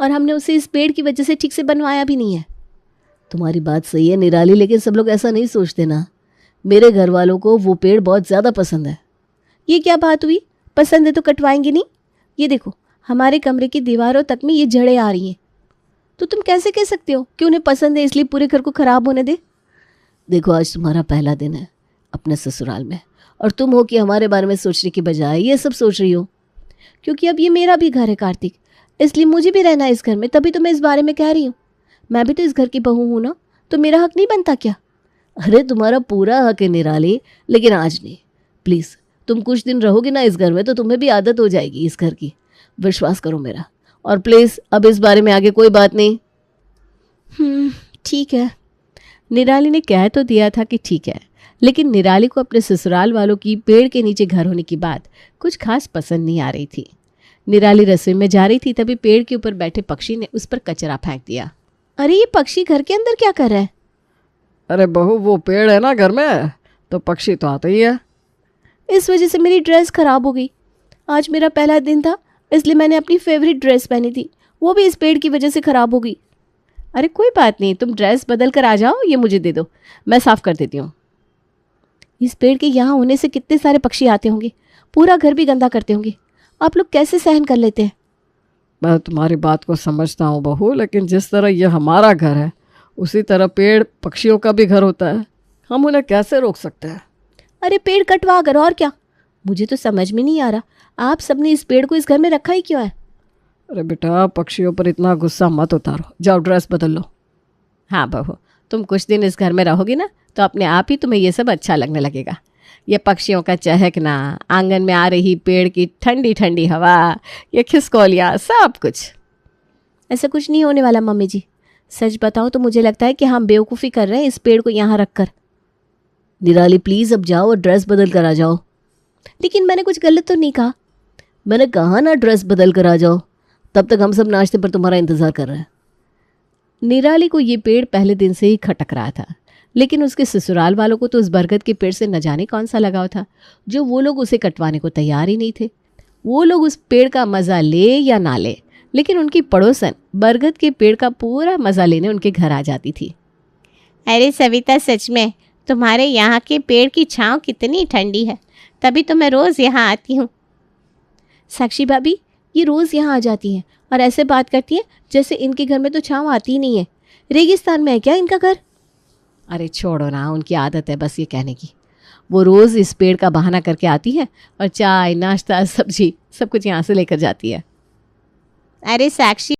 और हमने उसे इस पेड़ की वजह से ठीक से बनवाया भी नहीं है। तुम्हारी बात सही है निराली, लेकिन सब लोग ऐसा नहीं सोचते ना। मेरे घर वालों को वो पेड़ बहुत ज़्यादा पसंद है। ये क्या बात हुई, पसंद है तो कटवाएंगे नहीं? ये देखो, हमारे कमरे की दीवारों तक में ये जड़ें आ रही हैं। तो तुम कैसे कह सकते हो कि उन्हें पसंद है इसलिए पूरे घर को ख़राब होने दे? देखो, आज तुम्हारा पहला दिन है अपने ससुराल में, और तुम हो कि हमारे बारे में सोचने की बजाय ये सब सोच रही हो। क्योंकि अब ये मेरा भी घर है कार्तिक, इसलिए मुझे भी रहना है इस घर में, तभी तो मैं इस बारे में कह रही हूँ। मैं भी तो इस घर की बहू हूँ ना, तो मेरा हक नहीं बनता क्या? अरे तुम्हारा पूरा हक है निराली, लेकिन आज नहीं। प्लीज़, तुम कुछ दिन रहोगे ना इस घर में तो तुम्हें भी आदत हो जाएगी इस घर की। विश्वास करो मेरा। और प्लीज़ अब इस बारे में आगे कोई बात नहीं। ठीक है। निराली ने कह तो दिया था कि ठीक है, लेकिन निराली को अपने ससुराल वालों की पेड़ के नीचे घर होने की बात कुछ खास पसंद नहीं आ रही थी। निराली रसोई में जा रही थी, तभी पेड़ के ऊपर बैठे पक्षी ने उस पर कचरा फेंक दिया। अरे ये पक्षी घर के अंदर क्या कर रहा है? अरे बहू, वो पेड़ है ना घर में, तो पक्षी तो आते ही है। इस वजह से मेरी ड्रेस खराब हो गई। आज मेरा पहला दिन था, इसलिए मैंने अपनी फेवरेट ड्रेस पहनी थी, वो भी इस पेड़ की वजह से ख़राब हो गई। अरे कोई बात नहीं, तुम ड्रेस बदल कर आ जाओ, ये मुझे दे दो, मैं साफ़ कर देती हूँ। इस पेड़ के यहाँ होने से कितने सारे पक्षी आते होंगे, पूरा घर भी गंदा करते होंगे। आप लोग कैसे सहन कर लेते हैं? मैं तुम्हारी बात को समझता हूँ बहू, लेकिन जिस तरह ये हमारा घर है उसी तरह पेड़ पक्षियों का भी घर होता है। हम उन्हें कैसे रोक सकते हैं? अरे पेड़ कटवा कर और क्या? मुझे तो समझ में नहीं आ रहा, आप सबने इस पेड़ को इस घर में रखा ही क्यों है? अरे बेटा, पक्षियों पर इतना गुस्सा मत उतारो, जाओ ड्रेस बदल लो। हाँ बहू, तुम कुछ दिन इस घर में रहोगी ना तो अपने आप ही तुम्हें ये सब अच्छा लगने लगेगा। ये पक्षियों का चहकना, आंगन में आ रही पेड़ की ठंडी ठंडी हवा, ये खिसकोलियाँ, सब कुछ। ऐसा कुछ नहीं होने वाला मम्मी जी। सच बताओ तो मुझे लगता है कि हम बेवकूफ़ी कर रहे हैं इस पेड़ को यहाँ रख कर। निराली प्लीज़ अब जाओ और ड्रेस बदल कर आ जाओ। लेकिन मैंने कुछ गलत तो नहीं कहा। मैंने कहा ना ड्रेस बदल कर आ जाओ, तब तक हम सब नाश्ते पर तुम्हारा इंतज़ार कर रहे हैं। निराली को ये पेड़ पहले दिन से ही खटक रहा था, लेकिन उसके ससुराल वालों को तो उस बरगद के पेड़ से न जाने कौन सा लगाव था, जो वो लोग उसे कटवाने को तैयार ही नहीं थे। वो लोग उस पेड़ का मज़ा ले या ना ले, लेकिन उनकी पड़ोसन बरगद के पेड़ का पूरा मज़ा लेने उनके घर आ जाती थी। अरे सविता, सच में तुम्हारे यहाँ के पेड़ की छाँव कितनी ठंडी है, तभी तो मैं रोज़ यहाँ आती हूँ। साक्षी भाभी, ये रोज़ यहाँ आ जाती हैं और ऐसे बात करती हैं जैसे इनके घर में तो छाँव आती ही नहीं है। रेगिस्तान में है क्या इनका घर? अरे छोड़ो ना, उनकी आदत है बस ये कहने की। वो रोज़ इस पेड़ का बहाना करके आती है और चाय, नाश्ता, सब्जी सब कुछ यहाँ से लेकर जाती है। अरे साक्षी